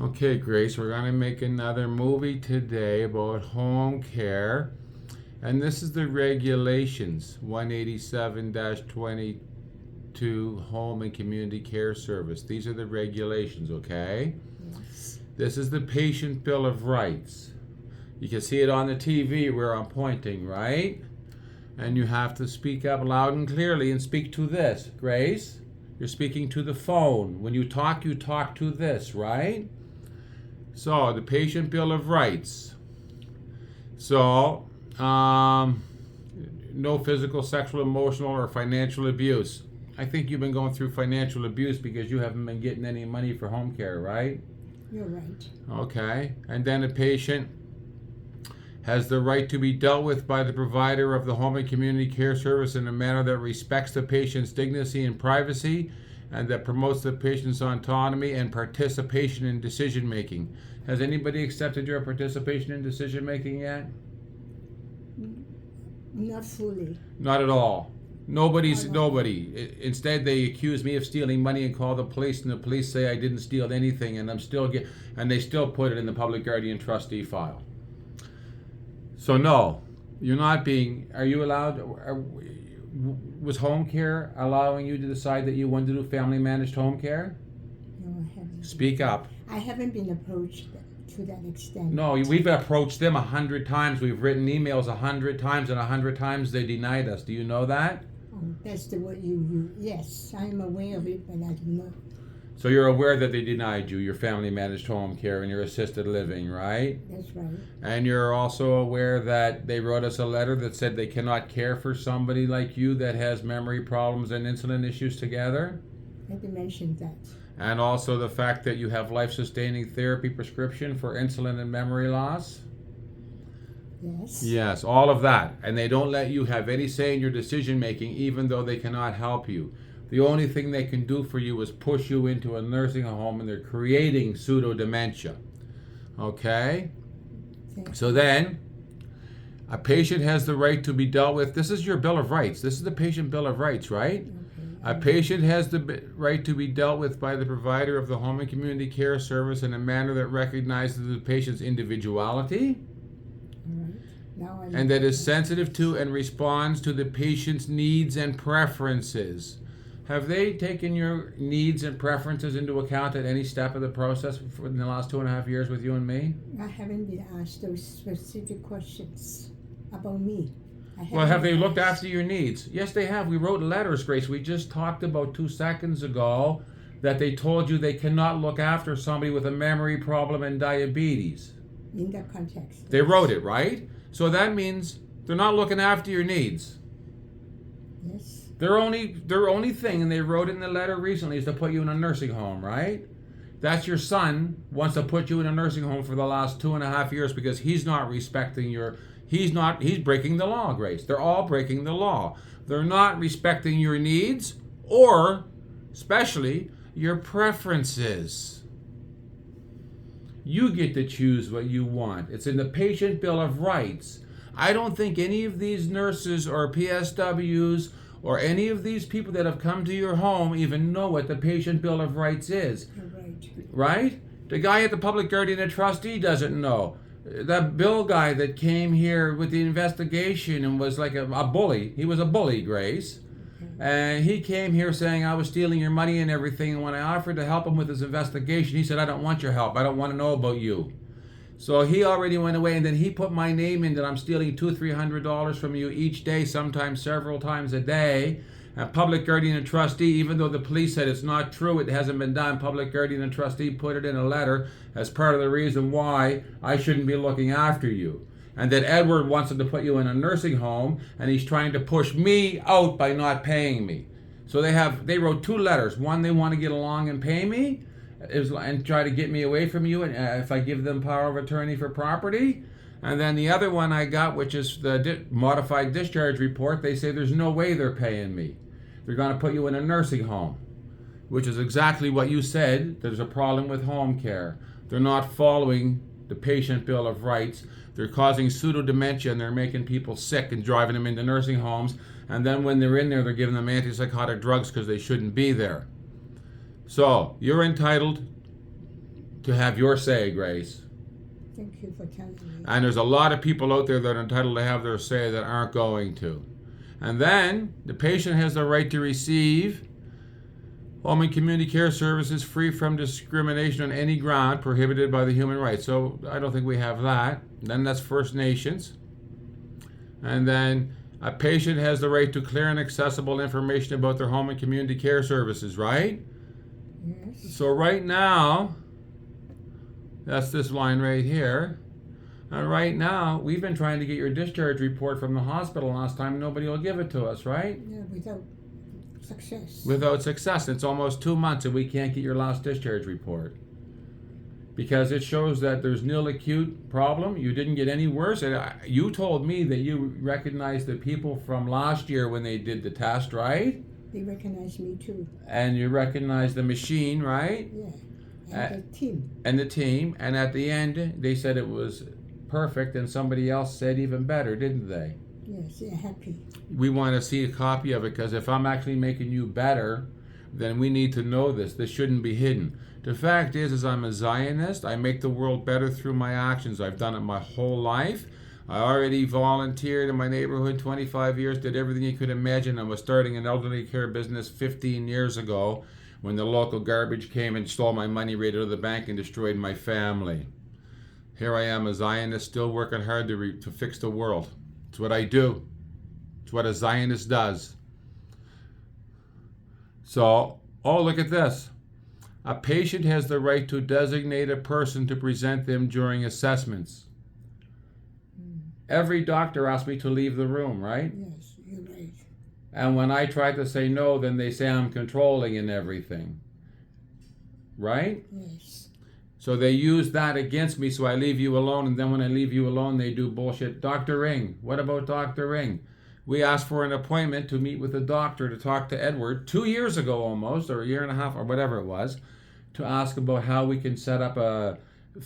Okay, Grace, we're going to make another movie today about home care. And this is the regulations 187-22 Home and Community Care Service. These are the regulations, okay? Yes. This is the Patient Bill of Rights. You can see it on the TV where I'm pointing, right? And you have to speak up loud and clearly and speak to this. Grace, you're speaking to the phone. When you talk to this, right? So, the Patient Bill of Rights. So, no physical, sexual, emotional, or financial abuse. I think you've been going through financial abuse because you haven't been getting any money for home care, right? You're right. Okay. And then a patient has the right to be dealt with by the provider of the home and community care service in a manner that respects the patient's dignity and privacy and that promotes the patient's autonomy and participation in decision making. Has anybody accepted your participation in decision making yet? Not fully. Not at all. Nobody. Instead, they accuse me of stealing money and call the police, and the police say I didn't steal anything, and and they still put it in the public guardian trustee file. So no, you're not being. Are you allowed? Was home care allowing you to decide that you wanted to do family managed home care? No, I haven't. Speak up. I haven't been approached to that extent. No, we've approached them 100 times. We've written emails 100 times, and 100 times they denied us. Do you know that? Oh, that's the word you. Yes, I'm aware of it, but I do not. So you're aware that they denied you your family managed home care and your assisted living, right? That's right. And you're also aware that they wrote us a letter that said they cannot care for somebody like you that has memory problems and insulin issues together? I had to mention that. And also the fact that you have life-sustaining therapy prescription for insulin and memory loss? Yes. Yes, all of that. And they don't let you have any say in your decision-making even though they cannot help you. The only thing they can do for you is push you into a nursing home, and they're creating pseudo-dementia. Okay? So then, a patient has the right to be dealt with. This is your Bill of Rights. This is the Patient Bill of Rights, right? Okay. A patient has the right to be dealt with by the provider of the home and community care service in a manner that recognizes the patient's individuality All right. Now and that is sensitive to and responds to the patient's needs and preferences. Have they taken your needs and preferences into account at any step of the process in the last 2.5 years with you and me? I haven't been asked those specific questions about me. Well, have they looked after your needs? Yes, they have. We wrote letters, Grace. We just talked about 2 seconds ago that they told you they cannot look after somebody with a memory problem and diabetes. In that context. They wrote it, right? So that means they're not looking after your needs. Yes. Their only thing, and they wrote it in the letter recently, is to put you in a nursing home, right? That's your son wants to put you in a nursing home for the last 2.5 years because he's not respecting he's breaking the law, Grace. They're all breaking the law. They're not respecting your needs or, especially, your preferences. You get to choose what you want. It's in the Patient Bill of Rights. I don't think any of these nurses or PSWs or any of these people that have come to your home even know what the Patient Bill of Rights is. Right. Right? The guy at the public guardian and trustee doesn't know. That Bill guy that came here with the investigation and was like a bully. He was a bully, Grace. And he came here saying I was stealing your money and everything. And when I offered to help him with his investigation, he said, I don't want your help. I don't want to know about you. So he already went away, and then he put my name in that I'm stealing $200-300 from you each day, sometimes several times a day. And public guardian and trustee, even though the police said it's not true, it hasn't been done, public guardian and trustee put it in a letter as part of the reason why I shouldn't be looking after you. And that Edward wants to put you in a nursing home, and he's trying to push me out by not paying me. So they wrote 2 letters. One, they want to get along and pay me, and try to get me away from you, and if I give them power of attorney for property. And then the other one I got, which is the modified discharge report, they say there's no way they're paying me. They're going to put you in a nursing home, which is exactly what you said. There's a problem with home care. They're not following the Patient Bill of Rights. They're causing pseudo-dementia, and they're making people sick and driving them into nursing homes. And then when they're in there, they're giving them antipsychotic drugs because they shouldn't be there. So, you're entitled to to have your say, Grace. Thank you for telling me. And there's a lot of people out there that are entitled to have their say that aren't going to. And then the patient has the right to receive home and community care services free from discrimination on any ground prohibited by the human rights. So I don't think we have that. Then that's First Nations. And then a patient has the right to clear and accessible information about their home and community care services, right? Yes. So right now, that's this line right here. And right now, we've been trying to get your discharge report from the hospital last time. Nobody will give it to us, right? Yeah, without success. Without success. It's almost 2 months and we can't get your last discharge report. Because it shows that there's nil acute problem. You didn't get any worse. And you told me that you recognized the people from last year when they did the test, right? They recognize me too. And you recognized the machine, right? Yeah. And the team. And the team. And at the end, they said it was perfect, and somebody else said even better, didn't they? Yes, they're happy. We want to see a copy of it, because if I'm actually making you better, then we need to know this. This shouldn't be hidden. The fact is I'm a Zionist. I make the world better through my actions. I've done it my whole life. I already volunteered in my neighborhood 25 years, did everything you could imagine. I was starting an elderly care business 15 years ago when the local garbage came and stole my money right out of the bank and destroyed my family. Here I am, a Zionist, still working hard to fix the world. It's what I do. It's what a Zionist does. So, oh, look at this. A patient has the right to designate a person to present them during assessments. Every doctor asked me to leave the room, right? Yes, you're right. And when I try to say no, then they say I'm controlling and everything. Right? Yes. So they use that against me, so I leave you alone, and then when I leave you alone, they do bullshit. Dr. Ring, what about Dr. Ring? We asked for an appointment to meet with a doctor to talk to Edward 2 years ago almost, or a year and a half, or whatever it was, to ask about how we can set up a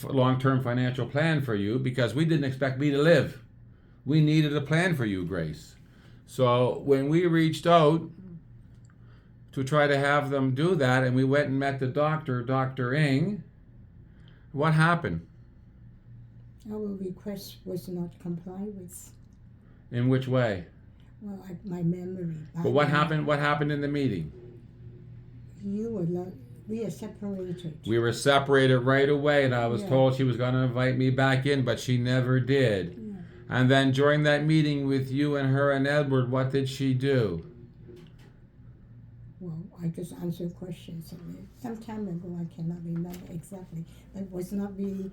long-term financial plan for you, because we didn't expect me to live. We needed a plan for you, Grace. So when we reached out to try to have them do that, and we went and met the doctor, Dr. Ing, what happened? Our request was not complied with. In which way? Well, my memory. But what happened? What happened in the meeting? We are separated. We were separated right away, and I was Yeah. told she was going to invite me back in, but she never did. Yeah. And then during that meeting with you and her and Edward, what did she do? Well, I just answered questions. Some time ago, I cannot remember exactly. But it was not really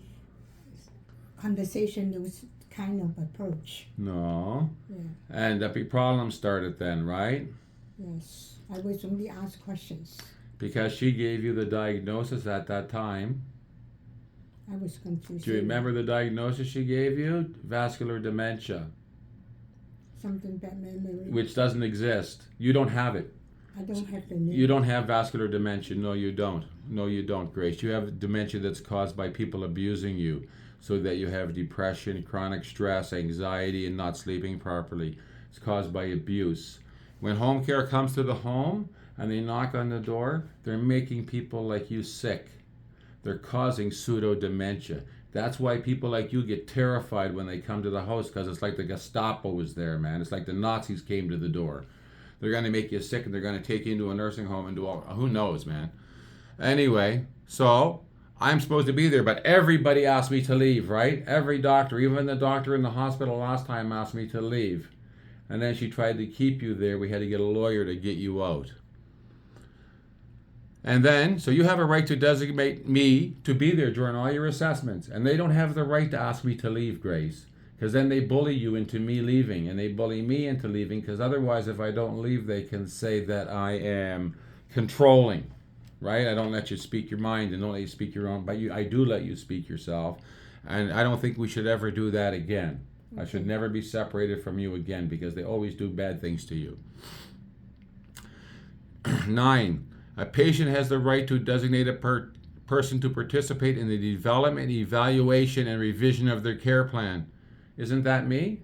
conversation. It was kind of approach. No. Yeah. And the problem started then, right? Yes. I was only asked questions. Because she gave you the diagnosis at that time. I was confused. Do you remember the diagnosis she gave you? Vascular dementia. Something bad memory. Which doesn't exist. You don't have it. I don't have the name. You don't have vascular dementia. No, you don't. No, you don't, Grace. You have dementia that's caused by people abusing you, so that you have depression, chronic stress, anxiety, and not sleeping properly. It's caused by abuse. When home care comes to the home and they knock on the door, they're making people like you sick. They're causing pseudo-dementia. That's why people like you get terrified when they come to the house, because it's like the Gestapo was there, man. It's like the Nazis came to the door. They're going to make you sick, and they're going to take you into a nursing home and do all, who knows, man. Anyway, so I'm supposed to be there, but everybody asked me to leave, right? Every doctor, even the doctor in the hospital last time asked me to leave. And then she tried to keep you there. We had to get a lawyer to get you out. And then, so you have a right to designate me to be there during all your assessments. And they don't have the right to ask me to leave, Grace. Because then they bully you into me leaving. And they bully me into leaving. Because otherwise, if I don't leave, they can say that I am controlling. Right? I don't let you speak your mind and don't let you speak your own. But I do let you speak yourself. And I don't think we should ever do that again. I should never be separated from you again, because they always do bad things to you. 9. A patient has the right to designate a person to participate in the development, evaluation, and revision of their care plan. Isn't that me?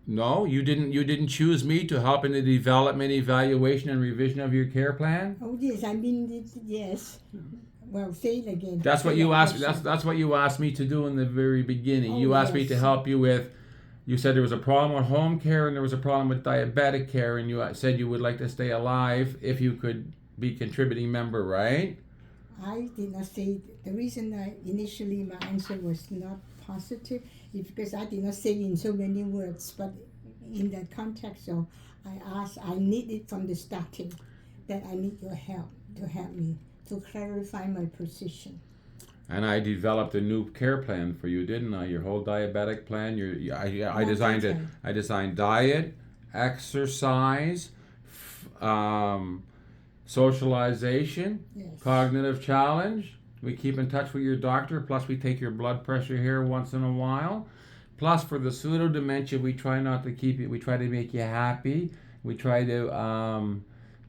No, you didn't. You didn't choose me to help in the development, evaluation, and revision of your care plan. Oh yes, I mean yes. Well, say it again. That's what Say you it asked. also. That's what you asked me to do in the very beginning. Oh, You asked me yes. to help you with. You said there was a problem with home care and there was a problem with diabetic care, and you said you would like to stay alive if you could be contributing member, right? I did not say the reason I initially my answer was not positive is because I did not say in so many words, but in that context of I need it from the starting that I need your help to help me to clarify my position. And I developed a new care plan for you, didn't I? Your whole diabetic plan. I Not designed it. detailed. I designed diet, exercise, socialization, Yes. cognitive challenge. We keep in touch with your doctor. Plus, we take your blood pressure here once in a while. Plus, for the pseudo dementia, we try not to keep you. We try to make you happy. We try to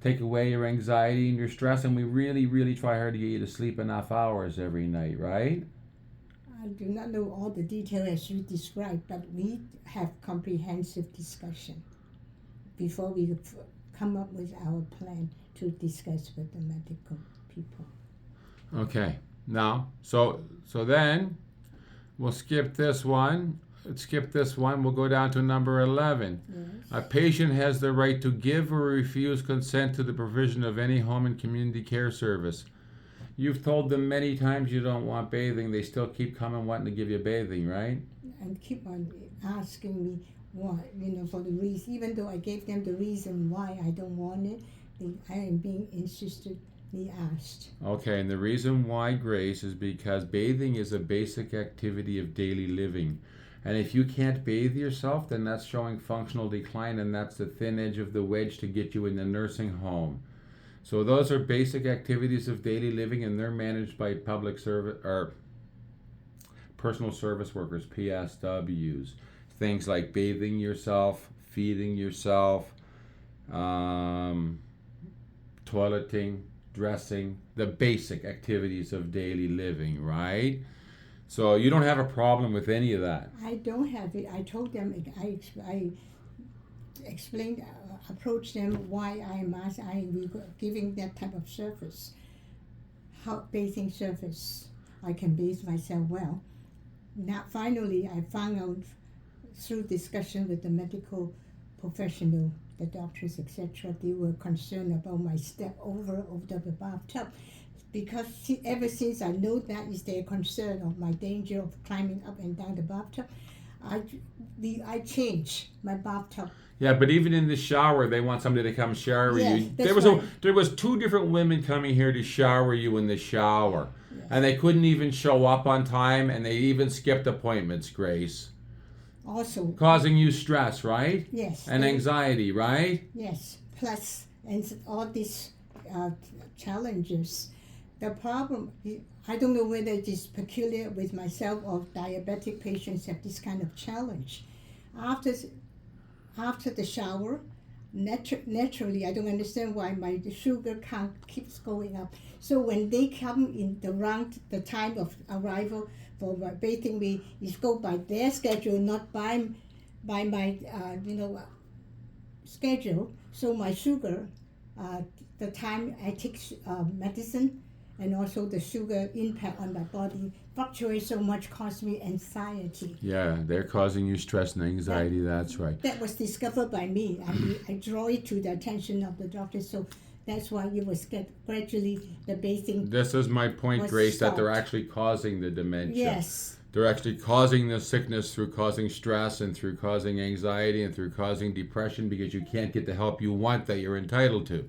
take away your anxiety and your stress, and we really, really try hard to get you to sleep enough hours every night, right? I do not know all the detail as you described, but we have comprehensive discussion before we come up with our plan to discuss with the medical people. Okay. Now, so then we'll skip this one. Let's skip this one. We'll go down to number 11. Yes. A patient has the right to give or refuse consent to the provision of any home and community care service. You've told them many times you don't want bathing. They still keep coming wanting to give you bathing, right? And keep on asking me why, for the reason, even though I gave them the reason why I don't want it, I am being insistently asked. Okay, and the reason why, Grace, is because bathing is a basic activity of daily living. And if you can't bathe yourself, then that's showing functional decline, and that's the thin edge of the wedge to get you in the nursing home. So those are basic activities of daily living, and they're managed by public service or personal service workers, PSWs. Things like bathing yourself, feeding yourself, toileting, dressing, the basic activities of daily living, right? So you don't have a problem with any of that. I don't have it. I told them, I explained, approached them why we were giving that type of service, how bathing service. I can bathe myself well. Now, finally, I found out through discussion with the medical professional, the doctors, etc., they were concerned about my step over the bathtub. Because ever since I know that is their concern of my danger of climbing up and down the bathtub, I changed my bathtub. Yeah, but even in the shower, they want somebody to come shower Yes, you. that's There was two different women coming here to shower you in the shower, Yes. and they couldn't even show up on time, and they even skipped appointments, Grace, Also, causing you stress, right? yes. And anxiety, right? Yes, plus, and all these challenges. The problem, I don't know whether it is peculiar with myself or diabetic patients have this kind of challenge. After the shower, naturally, I don't understand why my sugar count keeps going up. So when they come in the time of arrival for my bathing, we go by their schedule, not by my schedule. So my sugar, the time I take medicine, and also the sugar impact on my body fluctuates so much, causes me anxiety. Yeah, they're causing you stress and anxiety. That's right. That was discovered by me. I draw it to the attention of the doctor, so that's why it was gradually the bathing. This is my point, Grace, that they're stopped. actually causing the dementia. Yes. They're actually causing the sickness through causing stress and through causing anxiety and through causing depression because you can't get the help you want that you're entitled to.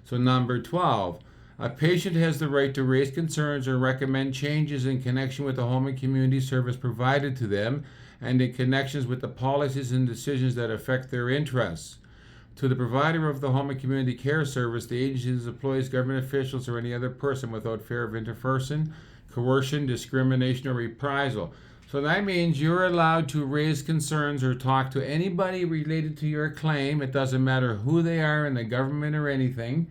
So number 12, a patient has the right to raise concerns or recommend changes in connection with the home and community service provided to them and in connections with the policies and decisions that affect their interests. To the provider of the home and community care service, the agency's employees, government officials, or any other person without fear of interference, coercion, discrimination, or reprisal. So that means you're allowed to raise concerns or talk to anybody related to your claim. It doesn't matter who they are in the government or anything.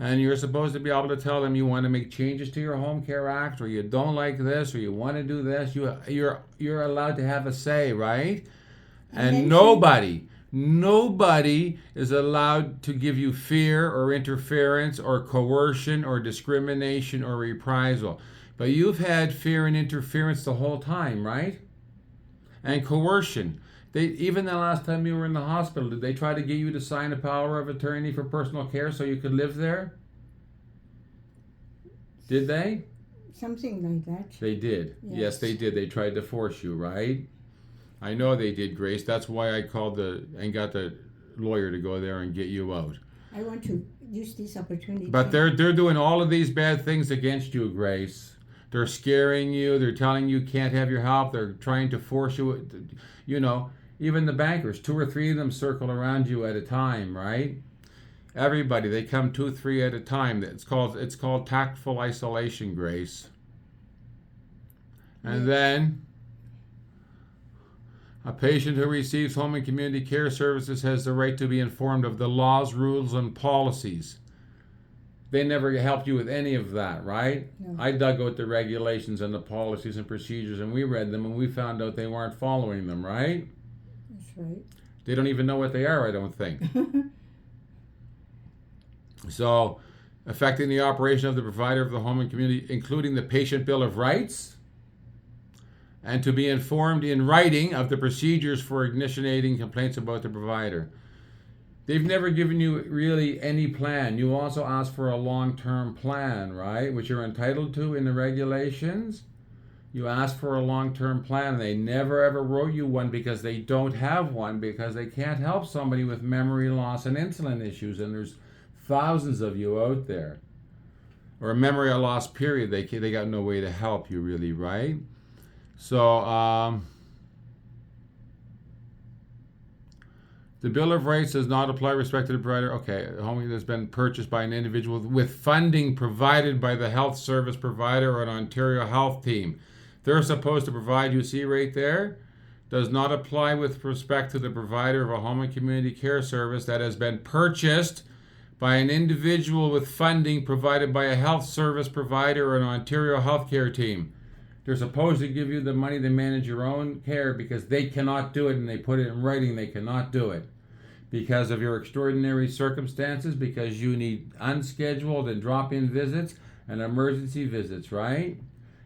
And you're supposed to be able to tell them you want to make changes to your Home Care Act, or you don't like this, or you want to do this. You're allowed to have a say, right? And then nobody is allowed to give you fear or interference or coercion or discrimination or reprisal. But you've had fear and interference the whole time, right? And coercion. Even the last time you were in the hospital, did they try to get you to sign a power of attorney for personal care so you could live there? Did they? something like that. They did. Yes, Yes. they did. They tried to force you, right? I know they did, Grace. That's why I called and got the lawyer to go there and get you out. I want to use this opportunity. But they're doing all of these bad things against you, Grace. They're scaring you. They're telling you can't have your help. They're trying to force you. You know, even the bankers, 2 or 3 of them circle around you at a time, right? Everybody, they come 2, 3 at a time. It's called tactful isolation, Grace. And then a patient who receives home and community care services has the right to be informed of the laws, rules, and policies. They never helped you with any of that, right? No. I dug out the regulations and the policies and procedures, and we read them, and we found out they weren't following them, right? That's right. They don't even know what they are, I don't think. So, affecting the operation of the provider of the home and community, including the patient bill of rights, and to be informed in writing of the procedures for initiating complaints about the provider. They've never given you really any plan. You also ask for a long-term plan, right? Which you're entitled to in the regulations. You ask for a long-term plan, and they never ever wrote you one because they don't have one, because they can't help somebody with memory loss and insulin issues, and there's thousands of you out there. Or a memory loss period, they got no way to help you really, right? So, the Bill of Rights does not apply with respect to the provider. Okay, a home that's been purchased by an individual with funding provided by the health service provider or an Ontario health team. They're supposed to provide, you see right there, does not apply with respect to the provider of a home and community care service that has been purchased by an individual with funding provided by a health service provider or an Ontario healthcare team. They're supposed to give you the money to manage your own care because they cannot do it, and they put it in writing they cannot do it because of your extraordinary circumstances, because you need unscheduled and drop-in visits and emergency visits, right?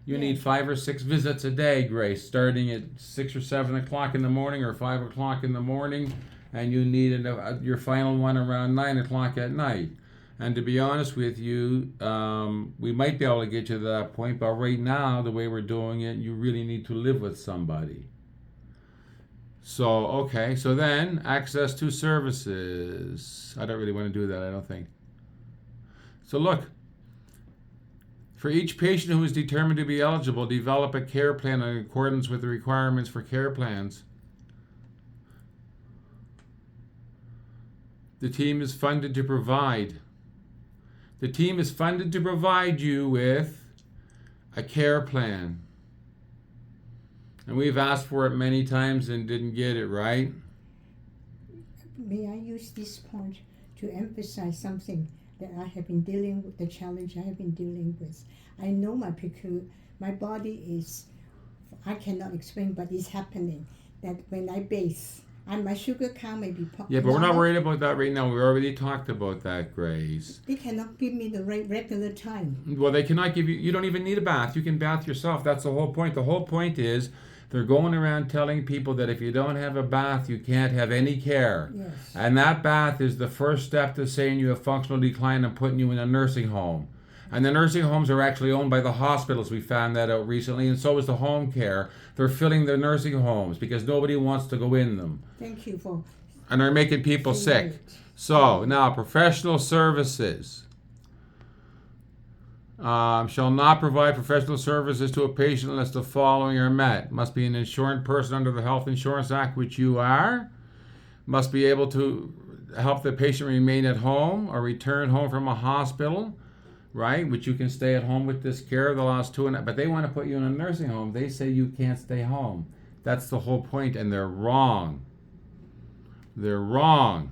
You need 5 or 6 visits a day, Grace, starting at 6 or 7 o'clock in the morning or 5 o'clock in the morning, and you need your final one around 9 o'clock at night. And to be honest with you, we might be able to get you to that point, but right now, the way we're doing it, you really need to live with somebody. So, okay, so then, access to services. I don't really want to do that, I don't think. So look, for each patient who is determined to be eligible, develop a care plan in accordance with the requirements for care plans. The team is funded to provide. The team is funded to provide you with a care plan. And we've asked for it many times and didn't get it, right? May I use this point to emphasize something that I have been dealing with, the challenge I have been dealing with. I know my body is, I cannot explain, but it's happening. That when I bathe, and my sugar count may be Yeah, but we're not worried about that right now. We already talked about that, Grace. They cannot give me the regular time. Well, they cannot give you, you don't even need a bath. You can bath yourself. That's the whole point. The whole point is they're going around telling people that if you don't have a bath, you can't have any care. Yes. And that bath is the first step to saying you have functional decline and putting you in a nursing home. And the nursing homes are actually owned by the hospitals. We found that out recently, and so is the home care. They're filling their nursing homes because nobody wants to go in them. Thank you for... And they're making people sick. So, now, professional services. Shall not provide professional services to a patient unless the following are met. Must be an insured person under the Health Insurance Act, which you are. Must be able to help the patient remain at home or return home from a hospital, right? Which you can stay at home with this care the last 2.5. But they want to put you in a nursing home. They say you can't stay home. That's the whole point, and they're wrong. They're wrong.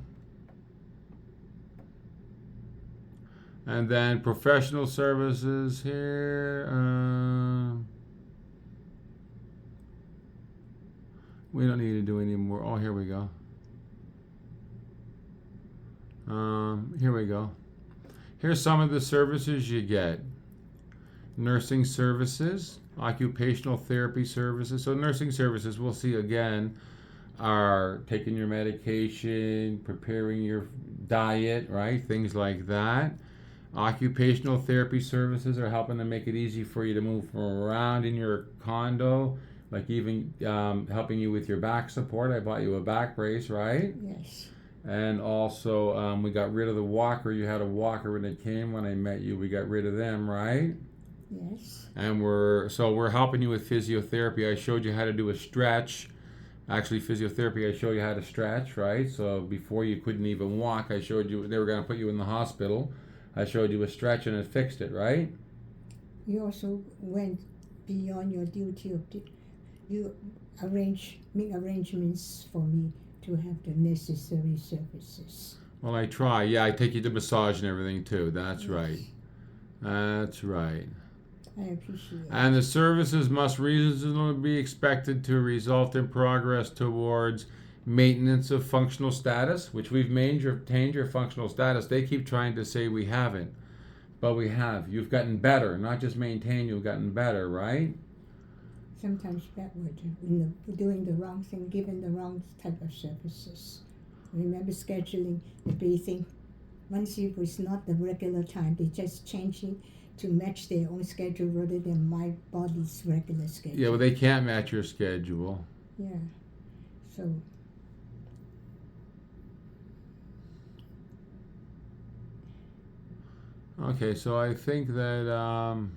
And then professional services here. We don't need to do any more. Oh, here we go. Here we go. Here's some of the services you get. Nursing services, occupational therapy services. So nursing services, we'll see again, are taking your medication, preparing your diet, right? Things like that. Occupational therapy services are helping to make it easy for you to move around in your condo, like even helping you with your back support. I bought you a back brace, right? Yes. And also, we got rid of the walker. You had a walker when it came when I met you. We got rid of them, right? Yes. And we're helping you with physiotherapy. I showed you how to do a stretch. Actually, physiotherapy, I showed you how to stretch, right? So before you couldn't even walk, I showed you, they were going to put you in the hospital. I showed you a stretch and it fixed it, right? You also went beyond your duty of you make arrangements for me to have the necessary services. Well, I try. Yeah, I take you to massage and everything too. That's Yes. right. That's right. I appreciate it. And the services must reasonably be expected to result in progress towards maintenance of functional status, which we've maintained your functional status. They keep trying to say we haven't, but we have. You've gotten better, not just maintained, you've gotten better, right? Sometimes backward, doing the wrong thing, giving the wrong type of services. Remember scheduling the bathing. Once it was not the regular time, they just change it to match their own schedule rather than my body's regular schedule. Yeah, well, they can't match your schedule. Yeah. So Okay, so I think that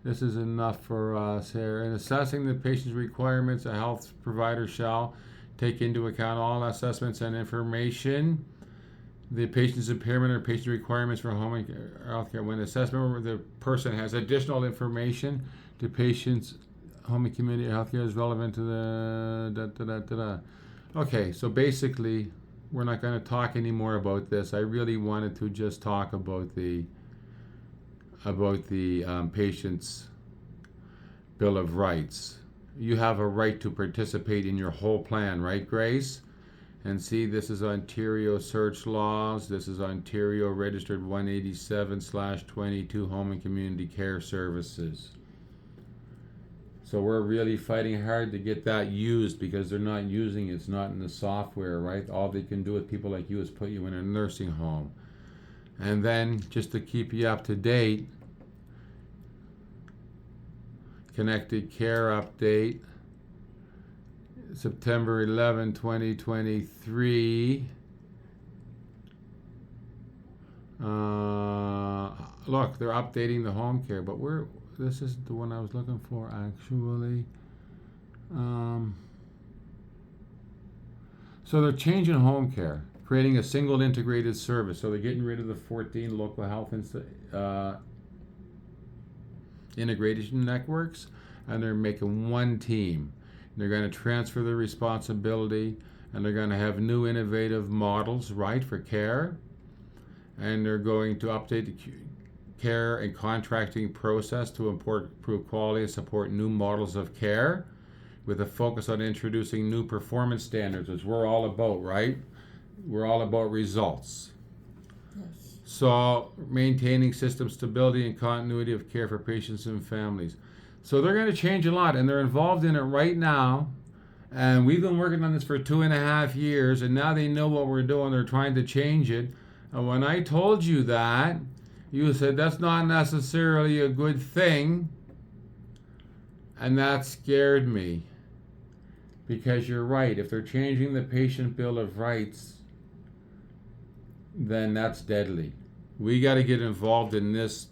this is enough for us here. In assessing the patient's requirements, a health provider shall take into account all assessments and information. The patient's impairment or patient requirements for home health care. When assessment, the person has additional information to patient's home and community health care is relevant to the Okay, so basically, we're not going to talk anymore about this. I really wanted to just talk about the patient's Bill of Rights. You have a right to participate in your whole plan, right, Grace? And see, this is Ontario search laws. This is Ontario registered 187/22 home and community care services. So we're really fighting hard to get that used because they're not using it. It's not in the software, right? All they can do with people like you is put you in a nursing home. And then, just to keep you up to date, Connected Care update, September 11, 2023. Look, they're updating the home care, but this is the one I was looking for, actually. So they're changing home care, creating a single integrated service. So they're getting rid of the 14 local health integration networks, and they're making one team. They're going to transfer the responsibility, and they're going to have new innovative models, right, for care. And they're going to update the care and contracting process to improve quality and support new models of care with a focus on introducing new performance standards, which we're all about, right? We're all about results. yes. So maintaining system stability and continuity of care for patients and families. So they're going to change a lot, and they're involved in it right now. And we've been working on this for 2.5 years, and now they know what we're doing. They're trying to change it. And when I told you that, you said that's not necessarily a good thing. And that scared me. Because you're right. If they're changing the patient Bill of Rights, then that's deadly. We got to get involved in this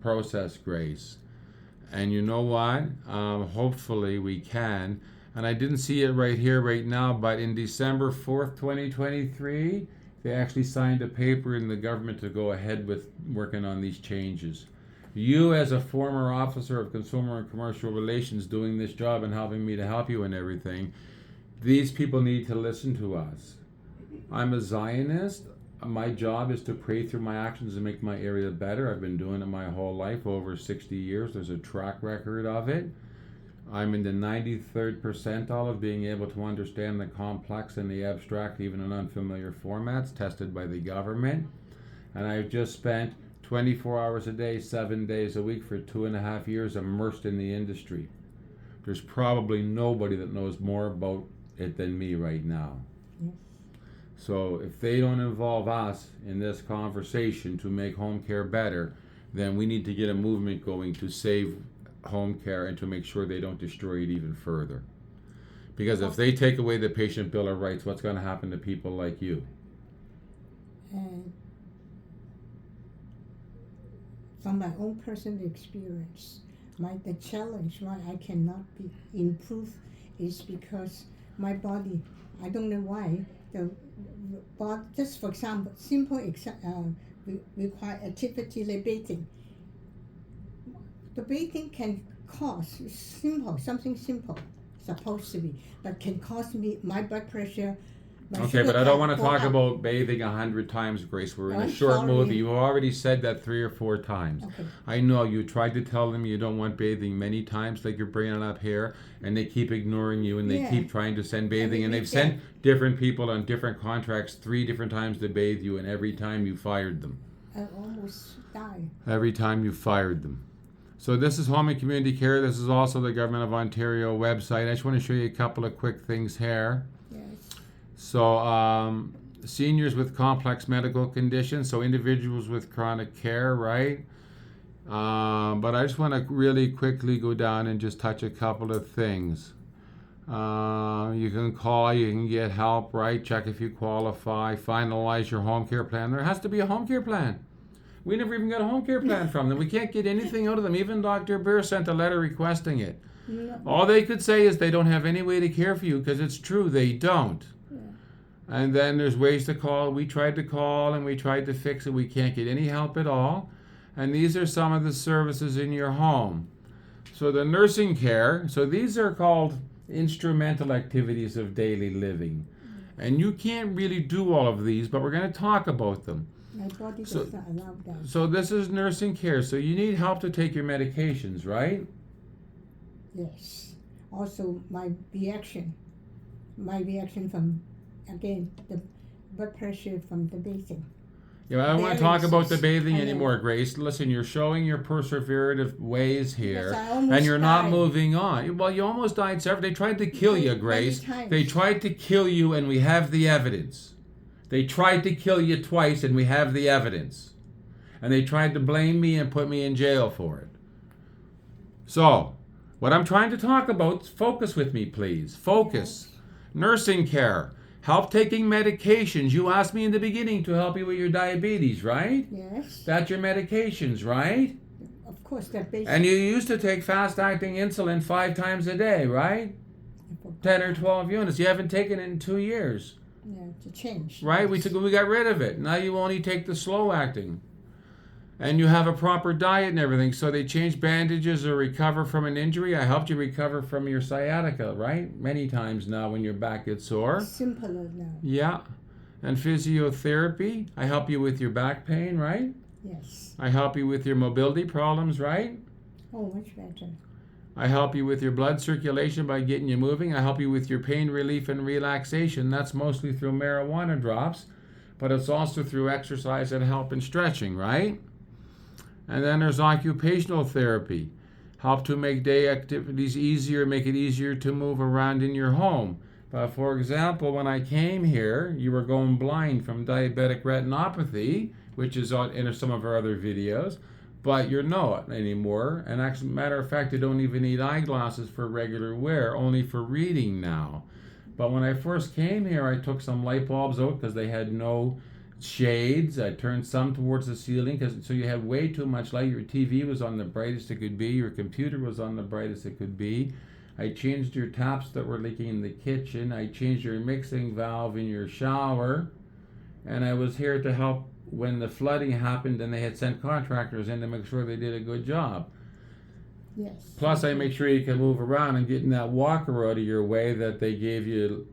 process, Grace. And you know what? Hopefully we can. And I didn't see it right here, right now, but in December 4th, 2023, they actually signed a paper in the government to go ahead with working on these changes. You, as a former officer of Consumer and Commercial Relations, doing this job and helping me to help you and everything, these people need to listen to us. I'm a Zionist. My job is to pray through my actions and make my area better. I've been doing it my whole life, over 60 years. There's a track record of it. I'm in the 93rd percentile of being able to understand the complex and the abstract, even in unfamiliar formats, tested by the government. And I've just spent 24 hours a day, 7 days a week for 2.5 years immersed in the industry. There's probably nobody that knows more about it than me right now. Yes. So if they don't involve us in this conversation to make home care better, then we need to get a movement going to save home care and to make sure they don't destroy it even further. Because if they take away the patient bill of rights, what's going to happen to people like you? And from my own personal experience, the challenge why I cannot be improved is because my body, I don't know why, just for example, require activity like bathing. The bathing can cause something simple, supposed to be, but can cause me my blood pressure. Okay, but I don't want to talk about bathing 100 times, Grace. We're in a short movie. You've already said that 3 or 4 times. Okay. I know you tried to tell them you don't want bathing many times, like you're bringing it up here, and they keep ignoring you, and they keep trying to send bathing, and they've sent different people on different contracts 3 different times to bathe you, and every time you fired them. I almost died. Every time you fired them. So this is Home and Community Care. This is also the Government of Ontario website. I just want to show you a couple of quick things here. Yes. So seniors with complex medical conditions, so individuals with chronic care, right? But I just want to really quickly go down and just touch a couple of things. You can call, you can get help, right? Check if you qualify, finalize your home care plan. There has to be a home care plan. We never even got a home care plan from them. We can't get anything out of them. Even Dr. Beer sent a letter requesting it. Yeah. All they could say is they don't have any way to care for you, because it's true, they don't. Yeah. And then there's ways to call. We tried to call and we tried to fix it. We can't get any help at all. And these are some of the services in your home. So the nursing care, so these are called instrumental activities of daily living. And you can't really do all of these, but we're going to talk about them. My body does not allow that. So this is nursing care. So you need help to take your medications, right? Yes. Also, my reaction from, again, the blood pressure from the bathing. Yeah, I don't want to talk about the bathing I anymore, Grace. Listen, you're showing your perseverative ways here, Yes, I almost and you're not died. moving on. Well, you almost died several. They tried to kill you, Grace. Many times. They tried to kill you, and we have the evidence. They tried to kill you twice, and we have the evidence. And they tried to blame me and put me in jail for it. So, what I'm trying to talk about, focus with me, please. Focus. Yes. Nursing care. Help taking medications. You asked me in the beginning to help you with your diabetes, right? Yes. That's your medications, right? Of course, that basic. And you used to take fast-acting insulin 5 times a day, right? 10 or 12 units. You haven't taken it in 2 years, Yeah, to change. right? Yes. We got rid of it. Now you only take the slow-acting. And you have a proper diet and everything. So they change bandages or recover from an injury. I helped you recover from your sciatica, right? Many times now when your back gets sore. Simpler now. Yeah. And physiotherapy. I help you with your back pain, right? Yes. I help you with your mobility problems, right? Oh, much better. I help you with your blood circulation by getting you moving. I help you with your pain relief and relaxation. That's mostly through marijuana drops, but it's also through exercise and help and stretching, right? And then there's occupational therapy. Help to make day activities easier, make it easier to move around in your home. For example, when I came here, you were going blind from diabetic retinopathy, which is in some of our other videos, but you're not anymore. And actually, matter of fact, you don't even need eyeglasses for regular wear, only for reading now. But when I first came here, I took some light bulbs out because they had no shades. I turned some towards the ceiling so you had way too much light. Your TV was on the brightest it could be. Your computer was on the brightest it could be. I changed your taps that were leaking in the kitchen. I changed your mixing valve in your shower. And I was here to help when the flooding happened and they had sent contractors in to make sure they did a good job. Yes. Plus, I make sure you can move around and get in that walker out of your way that they gave you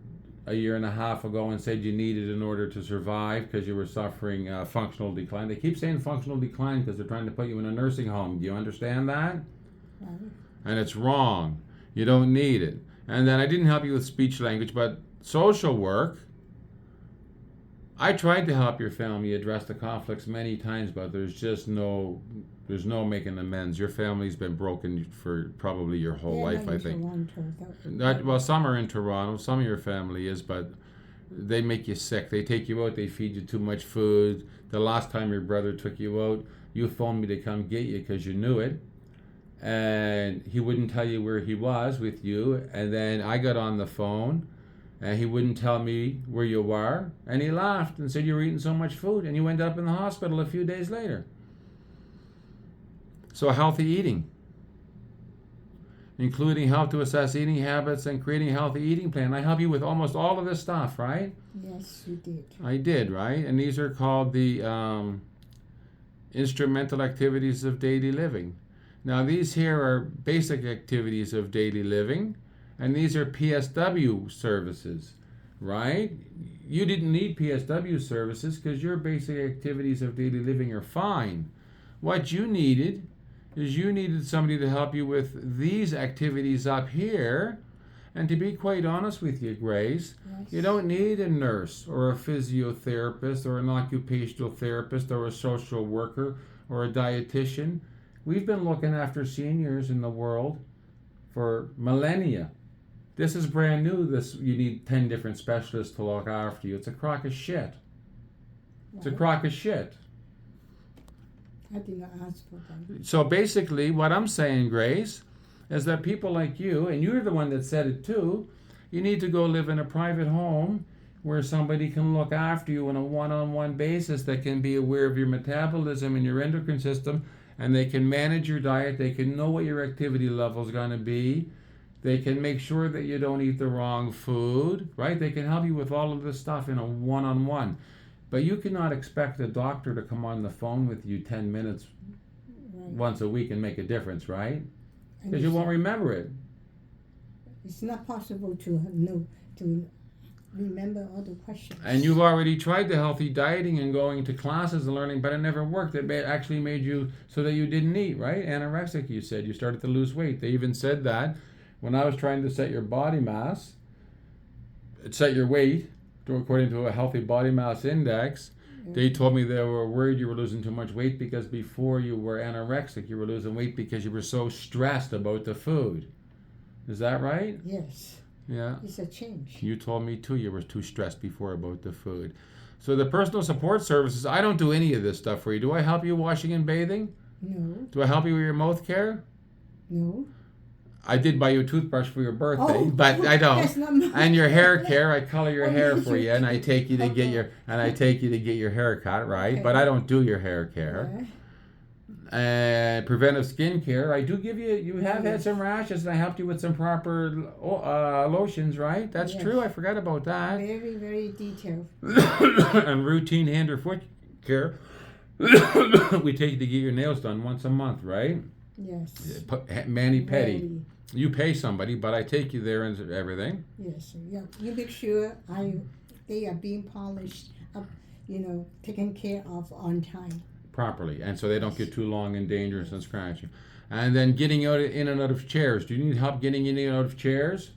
a year and a half ago and said you needed in order to survive because you were suffering functional decline. They keep saying functional decline because they're trying to put you in a nursing home. Do you understand that? Right. And it's wrong. You don't need it. And then I didn't help you with speech language, but social work. I tried to help your family address the conflicts many times, but there's no making amends. Your family's been broken for probably your whole life, I think. Well, some are in Toronto, some of your family is, but they make you sick. They take you out, they feed you too much food. The last time your brother took you out, you phoned me to come get you because you knew it. And he wouldn't tell you where he was with you. And then I got on the phone and he wouldn't tell me where you were. And he laughed and said you were eating so much food. And you ended up in the hospital a few days later. So healthy eating, including how to assess eating habits and creating a healthy eating plan. I help you with almost all of this stuff, right? Yes, you did. I did, right? And these are called the instrumental activities of daily living. Now, these here are basic activities of daily living, and these are PSW services, right? You didn't need PSW services because your basic activities of daily living are fine. What you needed is you needed somebody to help you with these activities up here. And to be quite honest with you, Grace, Yes. you don't need a nurse or a physiotherapist or an occupational therapist or a social worker or a dietitian. We've been looking after seniors in the world for millennia. This is brand new. You need 10 different specialists to look after you. It's a crock of shit. It's a crock of shit. I did not ask for them. So basically, what I'm saying, Grace, is that people like you, and you're the one that said it too, you need to go live in a private home where somebody can look after you on a one-on-one basis that can be aware of your metabolism and your endocrine system, and they can manage your diet. They can know what your activity level is going to be. They can make sure that you don't eat the wrong food, right? They can help you with all of this stuff in a one-on-one. But you cannot expect a doctor to come on the phone with you 10 minutes once a week and make a difference, right? Because you won't remember it. It's not possible to remember all the questions. And you've already tried the healthy dieting and going to classes and learning, but it never worked. It actually made you so that you didn't eat, right? Anorexic, you said. You started to lose weight. They even said that when I was trying to set your body mass, set your weight, according to a healthy body mass index, they told me they were worried you were losing too much weight because before you were anorexic, you were losing weight because you were so stressed about the food. Is that right? Yes. Yeah. It's a change. You told me too you were too stressed before about the food. So the personal support services, I don't do any of this stuff for you. Do I help you washing and bathing? No. Do I help you with your mouth care? No. I did buy you a toothbrush for your birthday, Oh, but I don't. that's not mine. And your hair care, I color your Oh, hair yes, for you you, and I take you to get Okay. your hair cut, right? Okay. But I don't do your hair care. Yeah. Preventive skin care, I do give you. You have had Yes. some rashes, and I helped you with some proper lotions, right? That's Yes. true. I forgot about that. Very, very detailed. And routine hand or foot care. We take you to get your nails done once a month, right? Yes. Mani-pedi. Very. You pay somebody, but I take you there and everything. Yes. Yeah. You make sure they are being polished up, taken care of on time. Properly, and so they don't get too long and dangerous and scratchy. And then getting in and out of chairs. Do you need help getting in and out of chairs?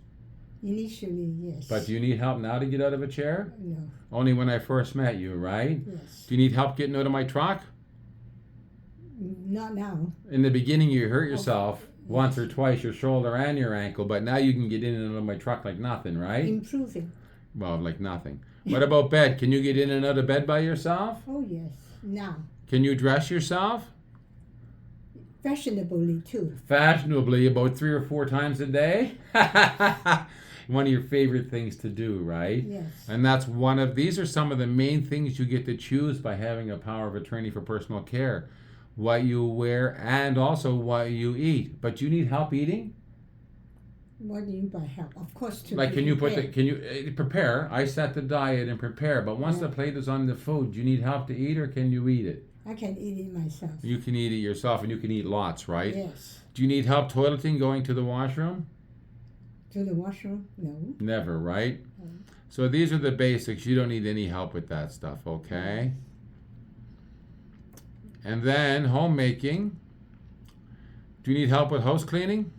Initially, yes. But do you need help now to get out of a chair? No. Only when I first met you, right? Yes. Do you need help getting out of my truck? Not now. In the beginning, you hurt yourself once or twice, your shoulder and your ankle, but now you can get in and out of my truck like nothing, right? Improving. Well, like nothing. What about bed? Can you get in and out of bed by yourself? Oh yes. Now. Can you dress yourself? Fashionably too. Fashionably, about 3 or 4 times a day? One of your favorite things to do, right? Yes. And these are some of the main things you get to choose by having a power of attorney for personal care. What you wear and also what you eat. But you need help eating? What do you mean by help? Of course, to Like, prepare. can you prepare? I set the diet and prepare, but once the plate is on the food, do you need help to eat or can you eat it? I can eat it myself. You can eat it yourself and you can eat lots, right? Yes. Do you need help toileting, going to the washroom? To the washroom? No. Never, right? No. So these are the basics. You don't need any help with that stuff, okay? And then homemaking. Do you need help with house cleaning?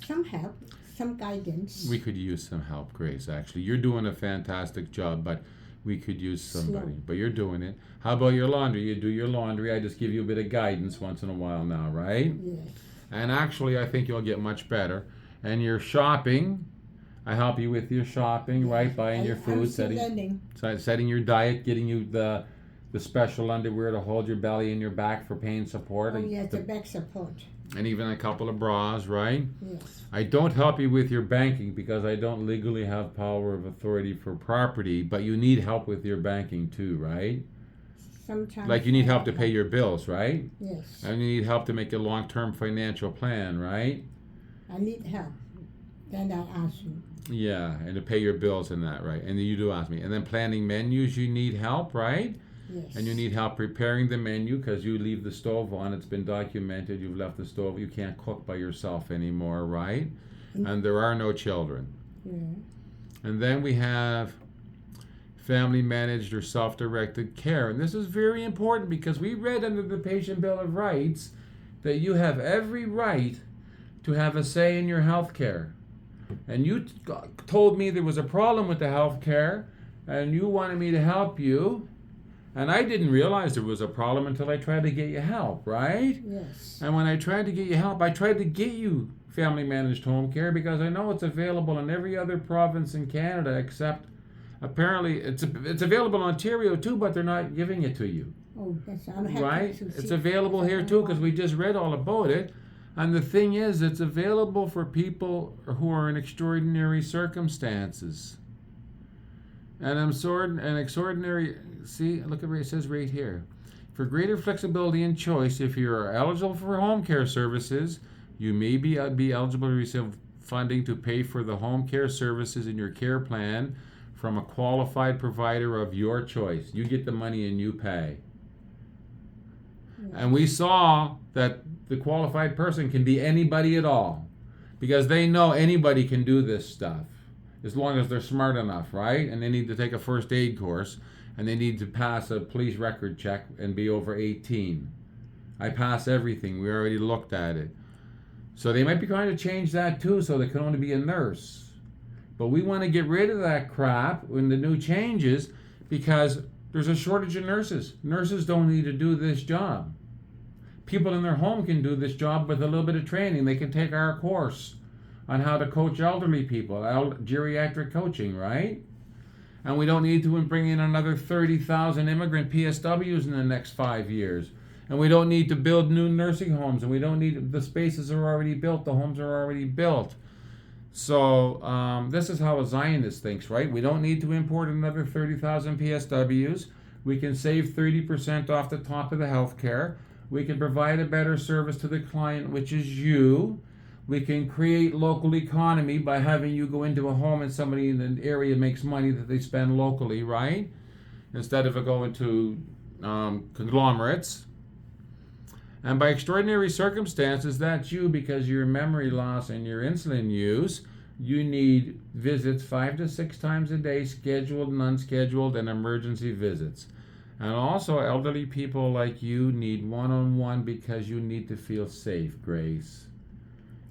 some help, some guidance. We could use some help, Grace, actually. You're doing a fantastic job, but we could use somebody. Slow. But you're doing it. How about your laundry? You do your laundry. I just give you a bit of guidance once in a while now, right? Yes. And actually, I think you'll get much better. And your shopping, I help you with your shopping, right? Buying your food, I'm still learning. setting your diet, getting you the special underwear to hold your belly and your back for pain support. Oh, yes, the back support. And even a couple of bras, right? Yes. I don't help you with your banking because I don't legally have power of authority for property, but you need help with your banking too, right? Sometimes. Like you need help to pay your bills, right? Yes. And you need help to make a long-term financial plan, right? I need help. Then I ask you. Yeah, and to pay your bills and that, right? And then you do ask me. And then planning menus, you need help, right? Yes. And you need help preparing the menu because you leave the stove on. It's been documented. You've left the stove. You can't cook by yourself anymore, right? And there are no children. Yeah. And then we have family managed or self-directed care. And this is very important because we read under the Patient Bill of Rights that you have every right to have a say in your health care. And you told me there was a problem with the health care and you wanted me to help you. And I didn't realize there was a problem until I tried to get you help, right? Yes. And when I tried to get you help, I tried to get you family managed home care because I know it's available in every other province in Canada except apparently it's available in Ontario too, but they're not giving it to you. Oh, yes. I'm happy Right? to It's see available here too because we just read all about it. And the thing is, it's available for people who are in extraordinary circumstances. And extraordinary, see, look at what it says right here. For greater flexibility and choice, if you are eligible for home care services, you may be eligible to receive funding to pay for the home care services in your care plan from a qualified provider of your choice. You get the money and you pay. And we saw that the qualified person can be anybody at all because they know anybody can do this stuff as long as they're smart enough, right? And they need to take a first aid course and they need to pass a police record check and be over 18. I pass everything. We already looked at it. So they might be trying to change that too so they can only be a nurse. But we want to get rid of that crap when the new changes because there's a shortage of nurses. Nurses don't need to do this job. People in their home can do this job with a little bit of training. They can take our course on how to coach elderly people, geriatric coaching, right? And we don't need to bring in another 30,000 immigrant PSWs in the next 5 years. And we don't need to build new nursing homes. And we don't need, the spaces are already built, the homes are already built. So this is how a Zionist thinks, right? We don't need to import another 30,000 PSWs. We can save 30% off the top of the health care. We can provide a better service to the client, which is you. We can create local economy by having you go into a home and somebody in the area makes money that they spend locally, right? Instead of it going to conglomerates. And by extraordinary circumstances, that's you because your memory loss and your insulin use, you need visits 5 to 6 times a day, scheduled and unscheduled, and emergency visits. And also, elderly people like you need one-on-one because you need to feel safe, Grace.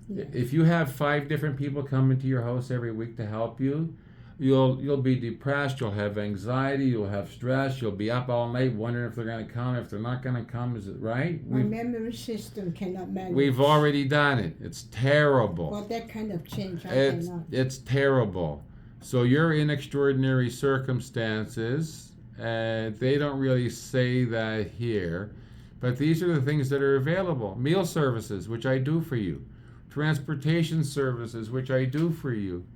Yes. If you have 5 different people coming to your house every week to help you, you'll be depressed, you'll have anxiety, you'll have stress, you'll be up all night wondering if they're going to come, if they're not going to come, is it right? My memory system cannot manage. We've already done it. It's terrible. For that kind of change, I cannot. It's terrible. So you're in extraordinary circumstances, and they don't really say that here, but these are the things that are available. Meal services, which I do for you. Transportation services, which I do for you.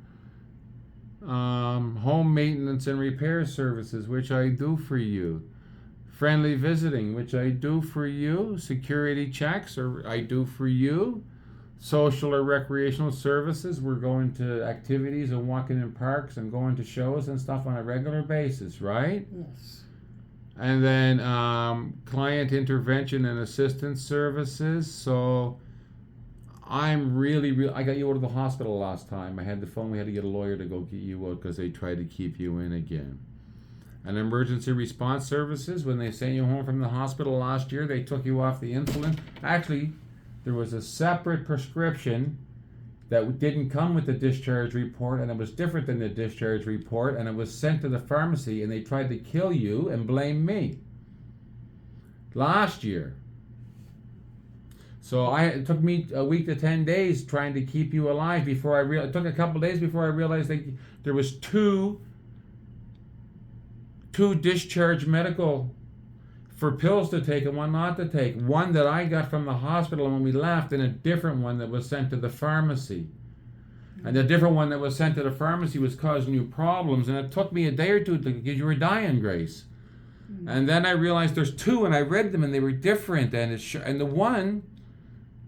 Home maintenance and repair services, which I do for you. Friendly visiting, which I do for you. Security checks, or I do for you. Social or recreational services, we're going to activities and walking in parks and going to shows and stuff on a regular basis, right? Yes. And then client intervention and assistance services. So I'm really, I got you out of the hospital last time. I had the phone, we had to get a lawyer to go get you out because they tried to keep you in again. And emergency response services, when they sent you home from the hospital last year, they took you off the insulin. Actually, there was a separate prescription that didn't come with the discharge report, and it was different than the discharge report, and it was sent to the pharmacy, and they tried to kill you and blame me last year. So it took me a week to 10 days trying to keep you alive before I realized. It took a couple days before I realized that there was two discharge medical for pills to take and one not to take. One that I got from the hospital when we left, and a different one that was sent to the pharmacy. And the different one that was sent to the pharmacy was causing you problems, and it took me a day or two because you were dying, Grace. And then I realized there's two, and I read them, and they were different. And the one,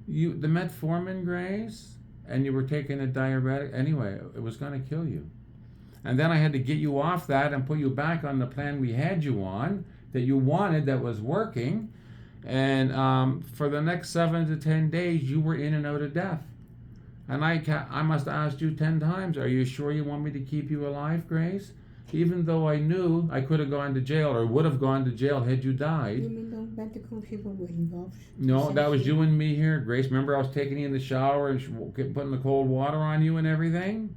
the metformin, Grace, and you were taking a diuretic. Anyway, it was going to kill you. And then I had to get you off that and put you back on the plan we had you on, that you wanted, that was working. And for the next 7 to 10 days, you were in and out of death. And I must have asked you 10 times, are you sure you want me to keep you alive, Grace? Even though I knew I could have gone to jail or would have gone to jail had you died. You mean the medical people were involved? No, that was you and me here, Grace. Remember I was taking you in the shower and putting the cold water on you and everything?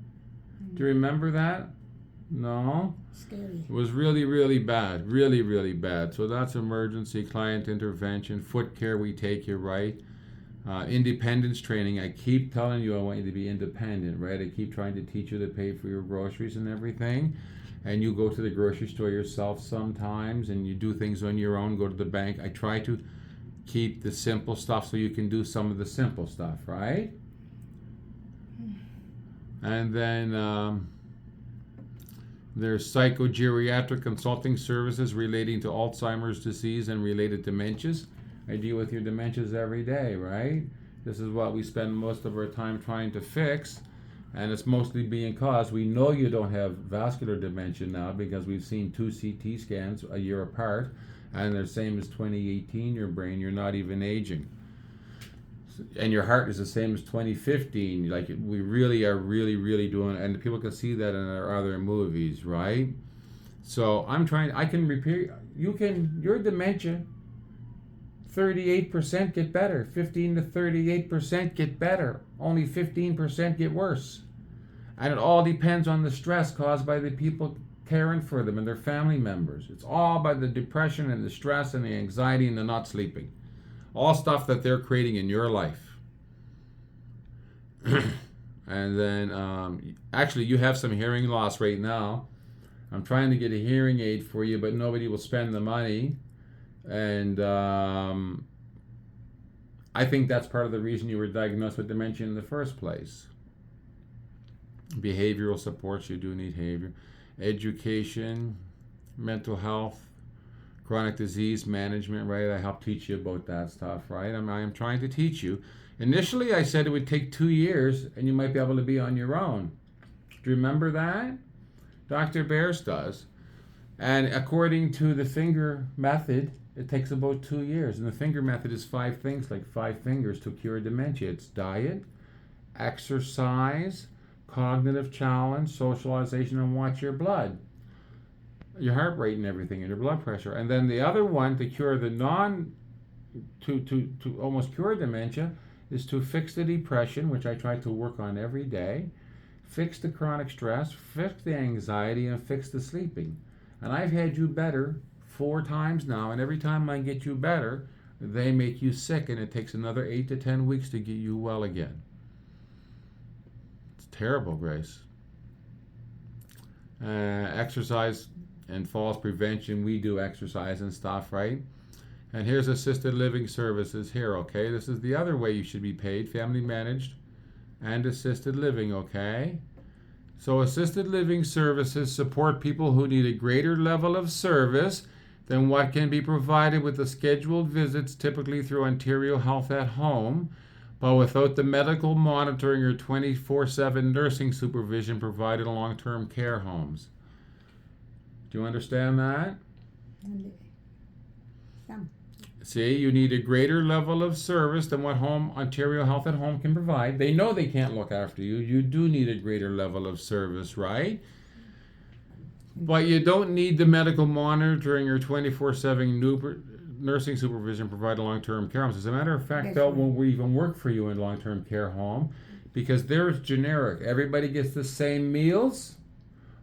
Do you remember that? No? Scary. It was really, really bad. Really, really bad. So that's emergency client intervention. Foot care, we take you, right? Independence training. I keep telling you I want you to be independent, right? I keep trying to teach you to pay for your groceries and everything. And you go to the grocery store yourself sometimes, and you do things on your own, go to the bank. I try to keep the simple stuff so you can do some of the simple stuff, right? And then there's psychogeriatric consulting services relating to Alzheimer's disease and related dementias. I deal with your dementias every day, right? This is what we spend most of our time trying to fix. And it's mostly being caused. We know you don't have vascular dementia now because we've seen 2 CT scans a year apart, and they're the same as 2018, your brain. You're not even aging. And your heart is the same as 2015. Like, we really are really doing, and people can see that in our other movies, right? So I can repair, your dementia, 38% get better, 15 to 38% get better, only 15% get worse. And it all depends on the stress caused by the people caring for them and their family members. It's all by the depression and the stress and the anxiety and the not sleeping. All stuff that they're creating in your life. And then, actually, you have some hearing loss right now. I'm trying to get a hearing aid for you, but nobody will spend the money. And I think that's part of the reason you were diagnosed with dementia in the first place. Behavioral supports, you do need behavior. Education, mental health, chronic disease management, right? I help teach you about that stuff, right? I am trying to teach you. Initially, I said it would take 2 years and you might be able to be on your own. Do you remember that? Dr. Bears does. And according to the finger method, it takes about 2 years. And the finger method is 5 things, like 5 fingers to cure dementia. It's diet, exercise, cognitive challenge, socialization, and watch your blood. Your heart rate and everything, and your blood pressure. And then the other one to cure the to almost cure dementia is to fix the depression, which I try to work on every day, fix the chronic stress, fix the anxiety, and fix the sleeping. And I've had you better 4 times now, and every time I get you better, they make you sick, and it takes another 8 to 10 weeks to get you well again. It's terrible, Grace. Exercise and falls prevention, we do exercise and stuff, right? And here's assisted living services here, okay? This is the other way you should be paid, family managed and assisted living, okay? So assisted living services support people who need a greater level of service than what can be provided with the scheduled visits, typically through Ontario Health at Home, but without the medical monitoring or 24/7 nursing supervision provided in long-term care homes. Do you understand that? Some. See, you need a greater level of service than what Ontario Health at Home can provide. They know they can't look after you. You do need a greater level of service, right? But you don't need the medical monitoring or 24/7 nursing supervision provided in long-term care homes. As a matter of fact, that won't even work for you in long-term care home because they're generic. Everybody gets the same meals.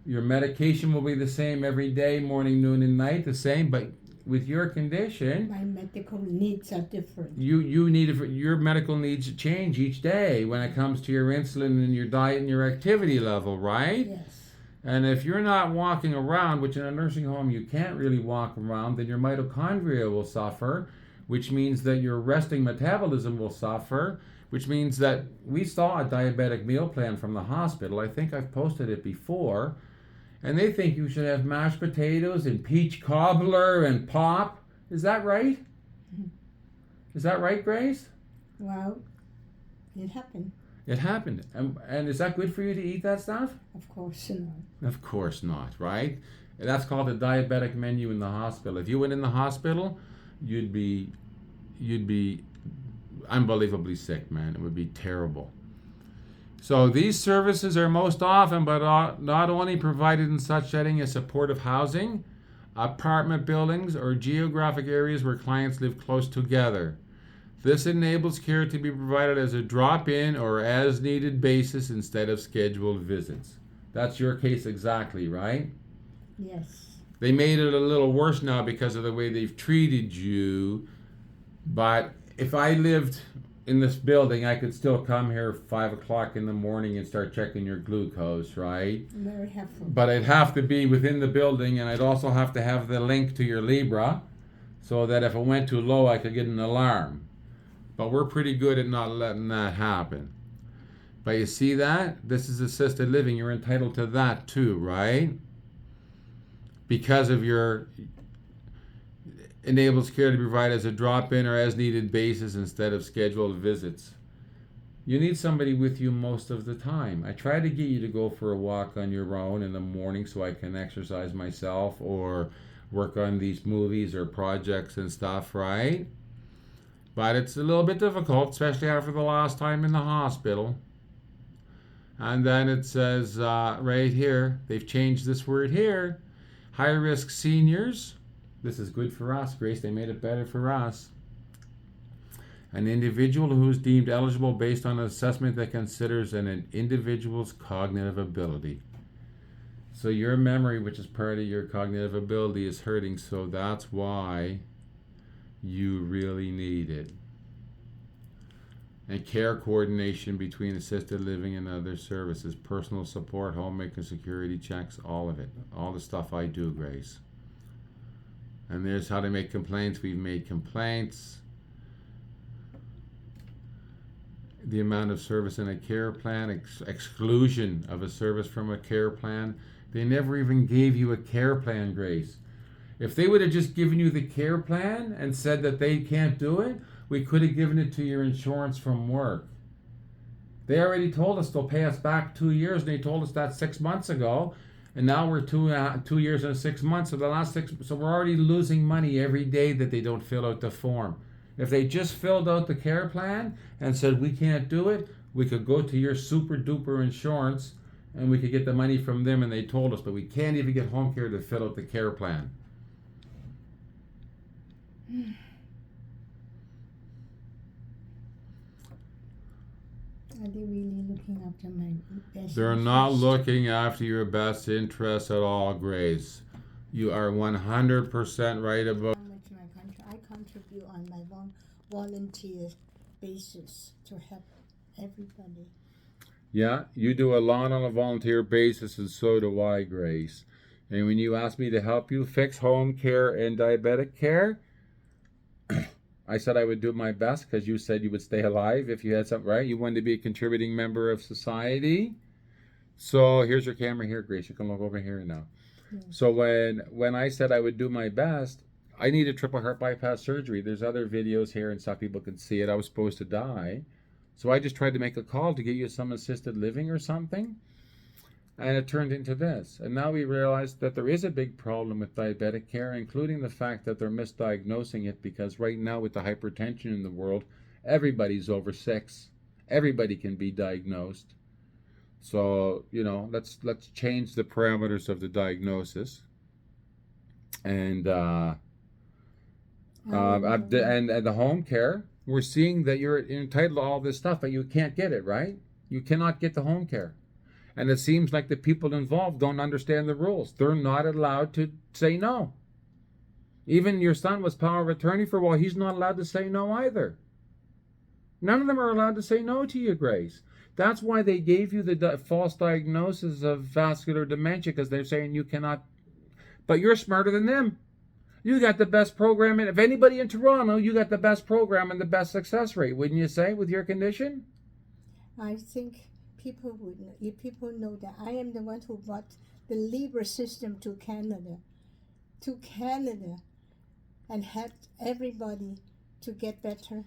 Your medication will be the same every day, morning, noon, and night, the same. But with your condition, My medical needs are different. you need your medical needs change each day when it comes to your insulin and your diet and your activity level, right? Yes. And if you're not walking around, which in a nursing home you can't really walk around, then your mitochondria will suffer, which means that your resting metabolism will suffer, which means that we saw a diabetic meal plan from the hospital. I think I've posted it before. And they think you should have mashed potatoes and peach cobbler and pop. Is that right? Is that right, Grace? Well, it happened. It happened. And is that good for you to eat that stuff? Of course not. Of course not, right? That's called a diabetic menu in the hospital. If you went in the hospital, you'd be unbelievably sick, man. It would be terrible. So these services are most often, but not only provided in such setting as supportive housing, apartment buildings, or geographic areas where clients live close together. This enables care to be provided as a drop-in or as-needed basis instead of scheduled visits. That's your case exactly, right? Yes. They made it a little worse now because of the way they've treated you. But if I lived in this building, I could still come here 5 o'clock in the morning and start checking your glucose, right? Very helpful. But I'd have to be within the building, and I'd also have to have the link to your Libra so that if it went too low, I could get an alarm. But we're pretty good at not letting that happen. But you see that? This is assisted living. You're entitled to that too, right? Because of your enables care to be provided as a drop-in or as-needed basis instead of scheduled visits. You need somebody with you most of the time. I try to get you to go for a walk on your own in the morning so I can exercise myself or work on these movies or projects and stuff, right? But it's a little bit difficult, especially after the last time in the hospital. And then it says right here, they've changed this word here, high-risk seniors. This is good for us, Grace. They made it better for us. An individual who is deemed eligible based on an assessment that considers an individual's cognitive ability. So your memory, which is part of your cognitive ability, is hurting, so that's why you really need it. And care coordination between assisted living and other services, personal support, homemaking, security checks, all of it. All the stuff I do, Grace. And there's how to make complaints. We've made complaints. The amount of service in a care plan, exclusion of a service from a care plan. They never even gave you a care plan, Grace. If they would have just given you the care plan and said that they can't do it, we could have given it to your insurance from work. They already told us they'll pay us back 2 years, and they told us that 6 months ago. And now we're 2 years and 6 months. So the last 6, so we're already losing money every day that they don't fill out the form. If they just filled out the care plan and said we can't do it, we could go to your super duper insurance and we could get the money from them. And they told us, but we can't even get home care to fill out the care plan. Are they really looking after my best They're interest? not looking after your best interests at all, Grace. You are 100% right about. How much I contribute on my volunteer basis to help everybody. Yeah, you do a lot on a volunteer basis, and so do I, Grace. And when you asked me to help you fix home care and diabetic care, I said I would do my best because you said you would stay alive if you had something, right? You wanted to be a contributing member of society. So here's your camera here, Grace. You can look over here now. Yeah. So when I said I would do my best, I needed triple heart bypass surgery. There's other videos here and stuff people can see it. I was supposed to die. So I just tried to make a call to get you some assisted living or something. And it turned into this. And now we realize that there is a big problem with diabetic care, including the fact that they're misdiagnosing it because right now with the hypertension in the world, everybody's over 6. Everybody can be diagnosed. So, you know, let's change the parameters of the diagnosis. And and the home care, we're seeing that you're entitled to all this stuff, but you can't get it, right? You cannot get the home care. And it seems like the people involved don't understand the rules. They're not allowed to say no. Even your son was power of attorney for a while. He's not allowed to say no either. None of them are allowed to say no to you, Grace. That's why they gave you the false diagnosis of vascular dementia, because they're saying you cannot. But you're smarter than them. You got the best program. And if anybody in Toronto, you got the best program and the best success rate, wouldn't you say, with your condition? I think people would know, if people know that I am the one who brought the Libra system to Canada, and helped everybody to get better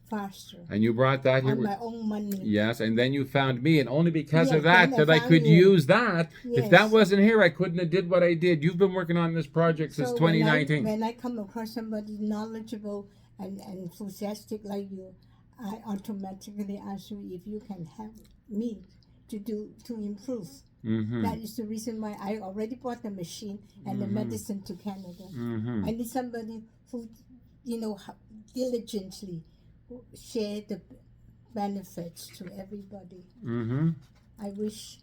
faster. And you brought that here on my own money. Yes, and then you found me, and only because of Yes, that then I could found you. use that. If Yes. that wasn't here, I couldn't have did what I did. You've been working on this project since So 2019. when I come across somebody knowledgeable and enthusiastic like you, I automatically ask you if you can help me to improve. Mm-hmm. That is the reason why I already bought the machine and the medicine to Canada. Mm-hmm. I need somebody who, diligently share the benefits to everybody. Mm-hmm. I wish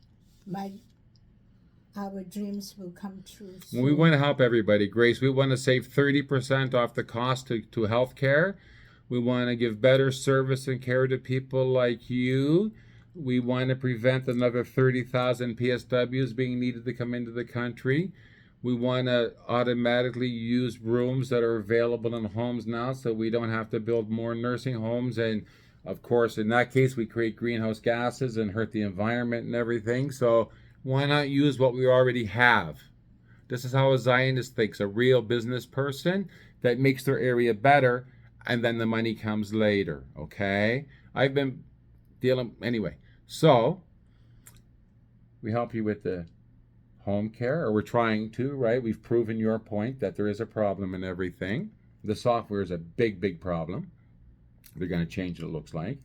our dreams will come true. Well, we want to help everybody, Grace. We want to save 30% off the cost to health care. We want to give better service and care to people like you. We want to prevent another 30,000 PSWs being needed to come into the country. We want to automatically use rooms that are available in homes now, so we don't have to build more nursing homes. And of course, in that case, we create greenhouse gases and hurt the environment and everything. So why not use what we already have? This is how a Zionist thinks, a real business person that makes their area better, and then the money comes later, okay? I've been dealing, anyway. So, we help you with the home care, or we're trying to, right? We've proven your point that there is a problem in everything. The software is a big, big problem. They're going to change it looks like.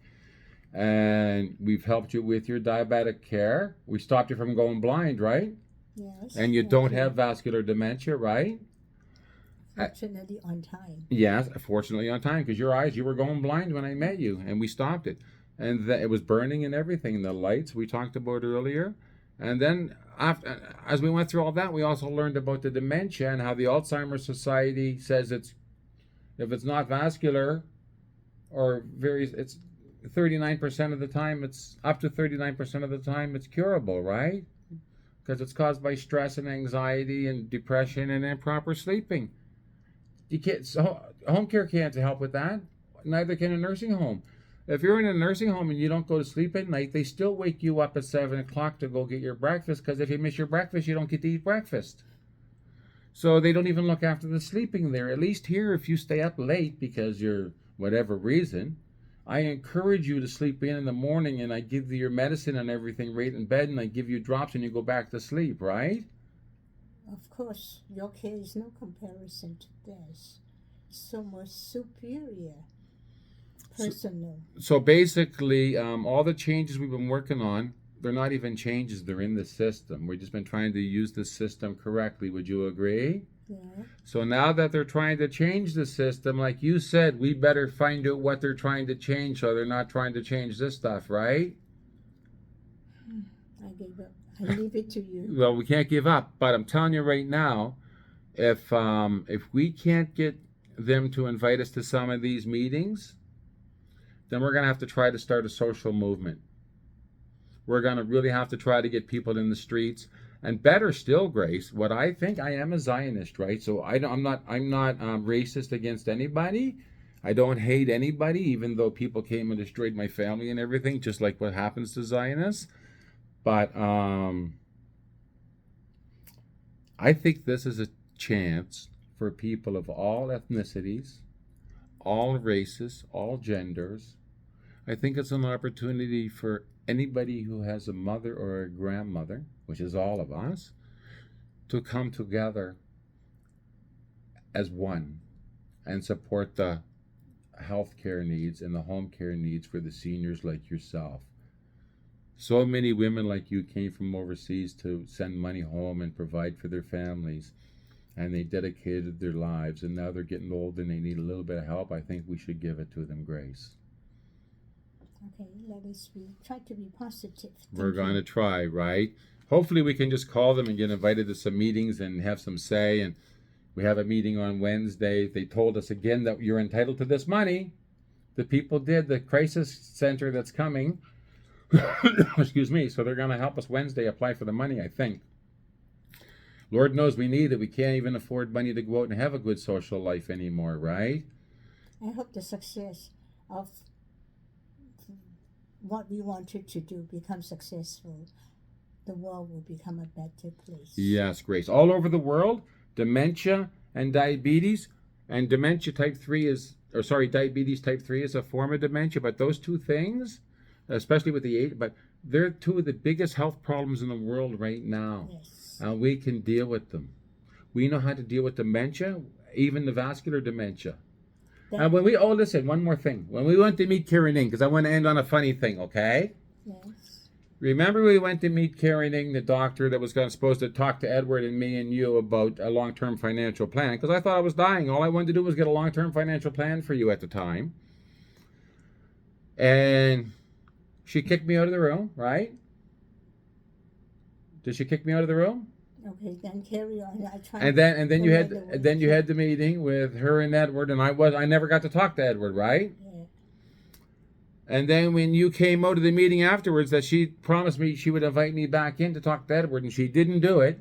And we've helped you with your diabetic care. We stopped you from going blind, right? Yes. And you don't have vascular dementia, right? Fortunately on time. Yes, fortunately on time, because your eyes, you were going blind when I met you, and we stopped it. And it was burning and everything, the lights we talked about earlier. And then as we went through all that, we also learned about the dementia and how the Alzheimer's Society says if it's not vascular or it's 39% of the time, it's up to 39% of the time it's curable, right? Because it's caused by stress and anxiety and depression and improper sleeping. You can't, so home care can't help with that. Neither can a nursing home. If you're in a nursing home and you don't go to sleep at night, they still wake you up at 7 o'clock to go get your breakfast, because if you miss your breakfast, you don't get to eat breakfast. So they don't even look after the sleeping there. At least here, if you stay up late because you're whatever reason, I encourage you to sleep in the morning, and I give you your medicine and everything right in bed, and I give you drops and you go back to sleep, right? Of course, your care is no comparison to theirs. So much superior. Personal. So basically, all the changes we've been working on, they're not even changes, they're in the system. We've just been trying to use the system correctly. Would you agree? Yeah. So now that they're trying to change the system, like you said, we better find out what they're trying to change, so they're not trying to change this stuff, right? I gave up. I leave it to you. Well, we can't give up, but I'm telling you right now, if we can't get them to invite us to some of these meetings, then we're going to have to try to start a social movement. We're going to really have to try to get people in the streets. And better still, Grace, what I think, I am a Zionist, right? So I'm not racist against anybody. I don't hate anybody, even though people came and destroyed my family and everything, just like what happens to Zionists. But I think this is a chance for people of all ethnicities, all races, all genders. I think it's an opportunity for anybody who has a mother or a grandmother, which is all of us, to come together as one and support the health care needs and the home care needs for the seniors like yourself. So many women like you came from overseas to send money home and provide for their families, and they dedicated their lives, and now they're getting old and they need a little bit of help. I think we should give it to them, Grace. Okay, let us try to be positive. We're going to try, right? Hopefully we can just call them and get invited to some meetings and have some say. And we have a meeting on Wednesday. They told us again that you're entitled to this money. The people did, the crisis center that's coming. Excuse me. So they're going to help us Wednesday apply for the money, I think. Lord knows we need it. We can't even afford money to go out and have a good social life anymore, right? I hope the success of what we wanted to do becomes successful. The world will become a better place. Yes, Grace. All over the world, dementia and diabetes, and dementia type 3 is, or sorry, diabetes type 3 is a form of dementia, but those two things, especially with the age, but they're two of the biggest health problems in the world right now. Yes. And we can deal with them. We know how to deal with dementia, even the vascular dementia. And when we, listen, one more thing. When we went to meet Karen Ing, because I want to end on a funny thing, okay? Yes. Remember we went to meet Karen Ing, the doctor that was supposed to talk to Edward and me and you about a long-term financial plan, because I thought I was dying. All I wanted to do was get a long-term financial plan for you at the time. And she kicked me out of the room, right? Did she kick me out of the room? Okay, then carry on. And then you had the meeting with her and Edward, and I never got to talk to Edward, right? Yeah. And then when you came out of the meeting afterwards, that she promised me she would invite me back in to talk to Edward, and she didn't do it.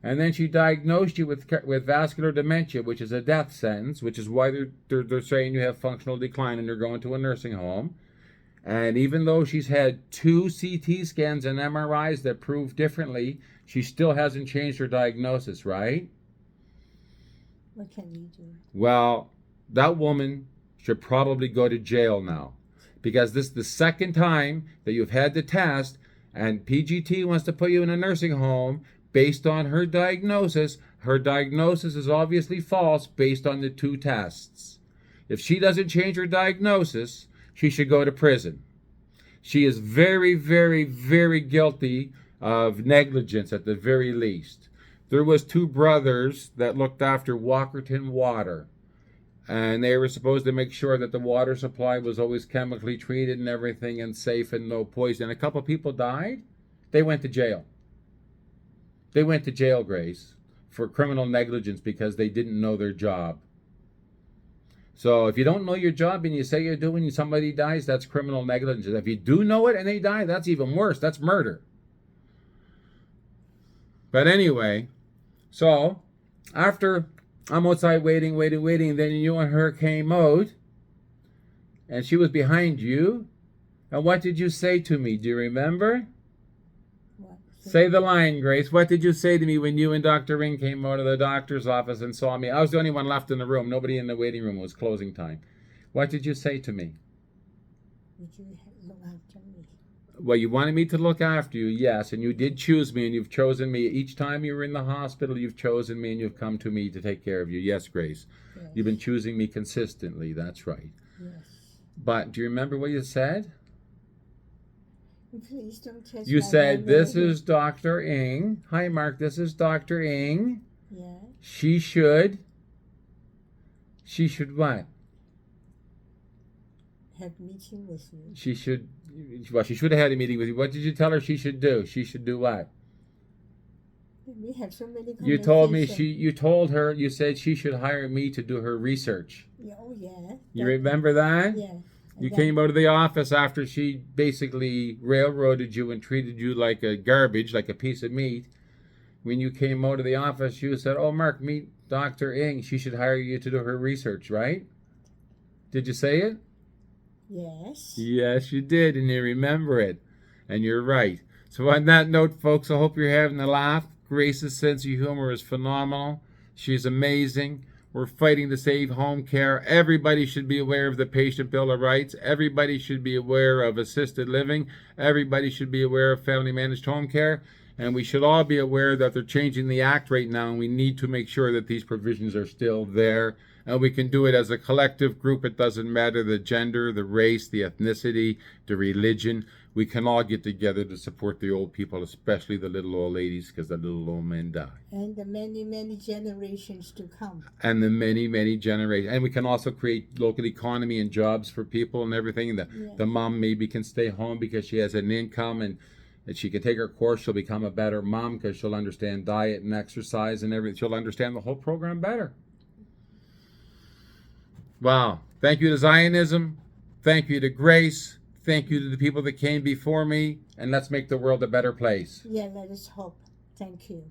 And then she diagnosed you with vascular dementia, which is a death sentence, which is why they're saying you have functional decline and you're going to a nursing home. And even though she's had 2 CT scans and MRIs that prove differently, she still hasn't changed her diagnosis, right? What can we do? Well, that woman should probably go to jail now, because this is the second time that you've had the test, and PGT wants to put you in a nursing home based on her diagnosis. Her diagnosis is obviously false based on the 2 tests. If she doesn't change her diagnosis, she should go to prison. She is very, very, very guilty of negligence at the very least. There was 2 brothers that looked after Walkerton Water, and they were supposed to make sure that the water supply was always chemically treated and everything and safe and no poison. A couple people died. They went to jail. They went to jail, Grace, for criminal negligence because they didn't know their job. So if you don't know your job and you say you do and somebody dies, that's criminal negligence. If you do know it and they die, that's even worse. That's murder. But anyway, so after I'm outside waiting, and then you and her came out, and she was behind you. And what did you say to me? Do you remember? What? Say the line, Grace. What did you say to me when you and Dr. Ring came out of the doctor's office and saw me? I was the only one left in the room. Nobody in the waiting room. It was closing time. What did you say to me? Would you look after me? Well, you wanted me to look after you, yes, and you did choose me, and you've chosen me. Each time you were in the hospital, you've chosen me, and you've come to me to take care of you. Yes, Grace. Yes. You've been choosing me consistently. That's right. Yes. But do you remember what you said? Please don't test You my said, memory. this is Dr. Ing. Hi, Mark. This is Dr. Ing. Yeah. She should what? Have meeting with you. She should have had a meeting with you. What did you tell her she should do? She should do what? We have so many conversations. You told me you told her, you said she should hire me to do her research. Yeah, oh, yeah. You remember that? Yeah. You came out of the office after she basically railroaded you and treated you like a garbage, like a piece of meat. When you came out of the office, you said, oh, Mark, meet Dr. Ing. She should hire you to do her research, right? Did you say it? Yes. Yes, you did, and you remember it. And you're right. So on that note, folks, I hope you're having a laugh. Grace's sense of humor is phenomenal. She's amazing. We're fighting to save home care. Everybody should be aware of the Patient Bill of Rights. Everybody should be aware of assisted living. Everybody should be aware of family managed home care. And we should all be aware that they're changing the act right now, and we need to make sure that these provisions are still there And we can do it as a collective group. It doesn't matter the gender, the race, the ethnicity, the religion. We can all get together to support the old people, especially the little old ladies, because the little old men die. And the many, many generations to come. And the many, many generations. And we can also create local economy and jobs for people and everything. The mom maybe can stay home because she has an income, and she can take her course. She'll become a better mom because she'll understand diet and exercise and everything. She'll understand the whole program better. Wow. Thank you to Zionism. Thank you to Grace. Thank you to the people that came before me. And let's make the world a better place. Yeah, let us hope. Thank you.